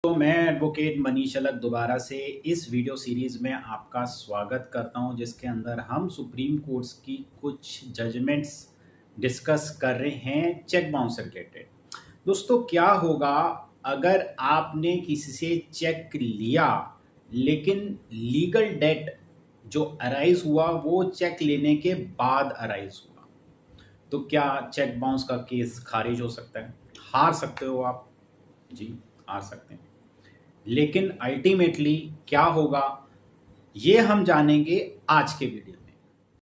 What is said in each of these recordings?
तो मैं एडवोकेट मनीष अलग दोबारा से इस वीडियो सीरीज़ में आपका स्वागत करता हूं, जिसके अंदर हम सुप्रीम कोर्ट्स की कुछ जजमेंट्स डिस्कस कर रहे हैं चेक बाउंस से रिलेटेड। दोस्तों, क्या होगा अगर आपने किसी से चेक लिया लेकिन लीगल डेट जो अराइज हुआ वो चेक लेने के बाद अराइज हुआ, तो क्या चेक बाउंस का केस खारिज हो सकता है? हार सकते हो आप। जी, हार सकते हैं। लेकिन अल्टीमेटली क्या होगा, ये हम जानेंगे आज के वीडियो में।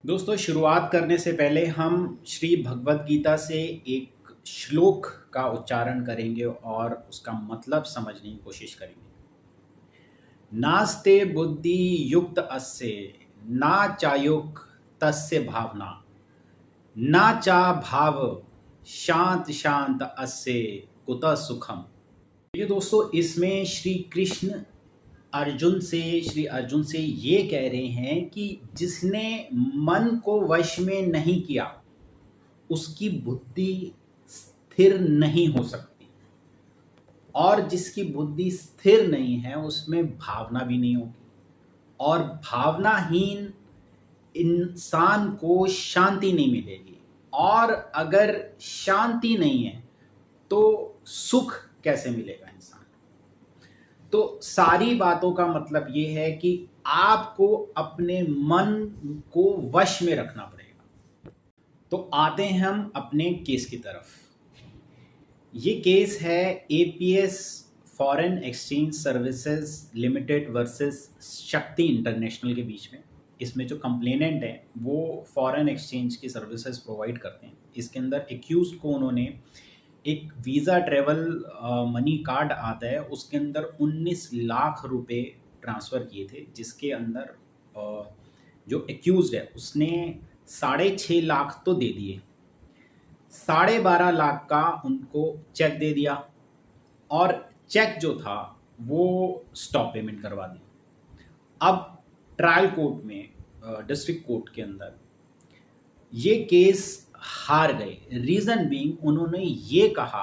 दोस्तों, शुरुआत करने से पहले हम श्री भगवत गीता से एक श्लोक का उच्चारण करेंगे और उसका मतलब समझने की कोशिश करेंगे। नास्ते बुद्धि युक्त अस्य ना चायुक तस्य भावना ना चा भाव शांत शांत अस्य कुतः सुखम। ये दोस्तों, इसमें श्री अर्जुन से ये कह रहे हैं कि जिसने मन को वश में नहीं किया उसकी बुद्धि स्थिर नहीं हो सकती, और जिसकी बुद्धि स्थिर नहीं है उसमें भावना भी नहीं होगी, और भावनाहीन इंसान को शांति नहीं मिलेगी, और अगर शांति नहीं है तो सुख कैसे मिलेगा इंसान। तो सारी बातों का मतलब ये है कि आपको अपने मन को वश में रखना पड़ेगा। तो आते हैं हम अपने केस की तरफ। ये केस है APS foreign exchange services limited versus शक्ति इंटरनेशनल के बीच में। इसमें जो कंप्लेनेंट है वो फॉरेन एक्सचेंज की सर्विसेज प्रोवाइड करते हैं। इसके अंदर एक्यूज को उन्होंने एक वीज़ा ट्रेवल मनी कार्ड आता है, उसके अंदर 19 लाख रुपए ट्रांसफ़र किए थे, जिसके अंदर जो एक्यूज़ है उसने 6.5 लाख तो दे दिए, 12.5 लाख का उनको चेक दे दिया, और चेक जो था वो स्टॉप पेमेंट करवा दी। अब ट्रायल कोर्ट में, डिस्ट्रिक्ट कोर्ट के अंदर ये केस हार गए। रीज़न बीइंग, उन्होंने ये कहा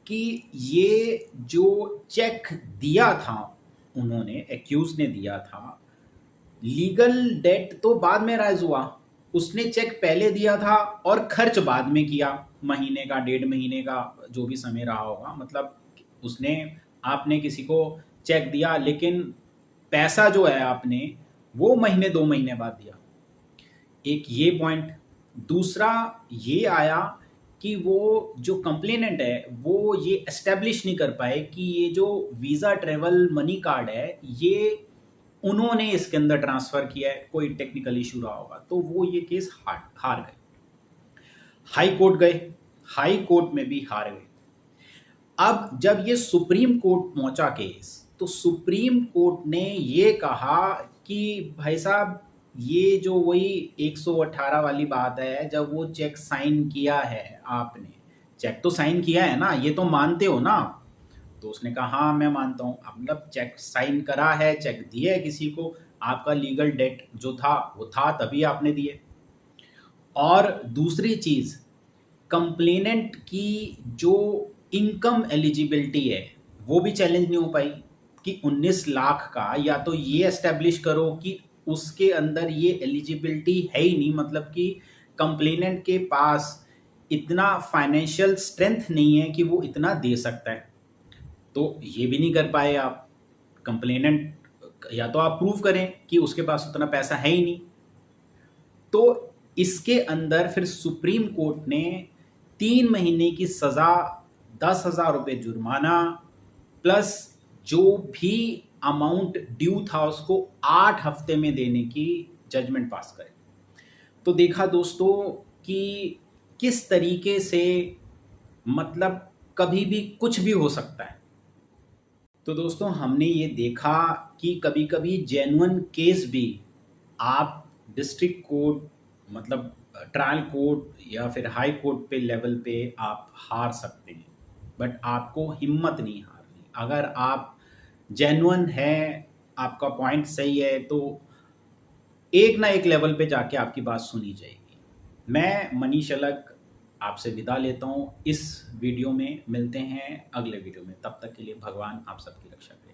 कि ये जो चेक दिया था, उन्होंने एक्यूज ने दिया था, लीगल डेट तो बाद में राइज हुआ, उसने चेक पहले दिया था और खर्च बाद में किया, महीने का 1.5 महीने का जो भी समय रहा होगा। मतलब उसने, आपने किसी को चेक दिया लेकिन पैसा जो है आपने वो महीने 2 महीने बाद दिया। एक ये पॉइंट। दूसरा ये आया कि वो जो कंप्लेनेंट है वो ये एस्टेब्लिश नहीं कर पाए कि ये जो वीज़ा ट्रेवल मनी कार्ड है ये उन्होंने इसके अंदर ट्रांसफ़र किया है, कोई टेक्निकल इशू रहा होगा, तो वो ये केस हार गए। हाई कोर्ट गए, हाई कोर्ट में भी हार गए। अब जब ये सुप्रीम कोर्ट पहुंचा केस, तो सुप्रीम कोर्ट ने ये कहा कि भाई साहब, ये जो वही 118 वाली बात है, जब वो चेक साइन किया है आपने, चेक तो साइन किया है ना, ये तो मानते हो ना? तो उसने कहा हाँ मैं मानता हूँ। मतलब चेक साइन करा है, चेक दिया है किसी को, आपका लीगल डेट जो था वो था, तभी आपने दिए। और दूसरी चीज़, कंप्लेनेंट की जो इनकम एलिजिबिलिटी है वो भी चैलेंज नहीं हो पाई कि 19 लाख का, या तो ये एस्टेब्लिश करो कि उसके अंदर ये एलिजिबिलिटी है ही नहीं, मतलब कि कंप्लेनेंट के पास इतना फाइनेंशियल स्ट्रेंथ नहीं है कि वो इतना दे सकता है, तो ये भी नहीं कर पाए आप। कंप्लेनेंट या तो आप प्रूव करें कि उसके पास उतना पैसा है ही नहीं। तो इसके अंदर फिर सुप्रीम कोर्ट ने 3 महीने की सज़ा, 10,000 रुपये जुर्माना, प्लस जो भी अमाउंट ड्यू था उसको 8 हफ्ते में देने की जजमेंट पास करे। तो देखा दोस्तों कि किस तरीके से, मतलब कभी भी कुछ भी हो सकता है। तो दोस्तों, हमने ये देखा कि कभी कभी जेन्युइन केस भी आप डिस्ट्रिक्ट कोर्ट, मतलब ट्रायल कोर्ट या फिर हाई कोर्ट पे लेवल पे आप हार सकते हैं, बट आपको हिम्मत नहीं हारनी। अगर आप जेन्युइन है, आपका पॉइंट सही है, तो एक ना एक लेवल पे जाके आपकी बात सुनी जाएगी। मैं मनीष अलग आपसे विदा लेता हूँ। इस वीडियो में मिलते हैं अगले वीडियो में, तब तक के लिए भगवान आप सबकी रक्षा करें।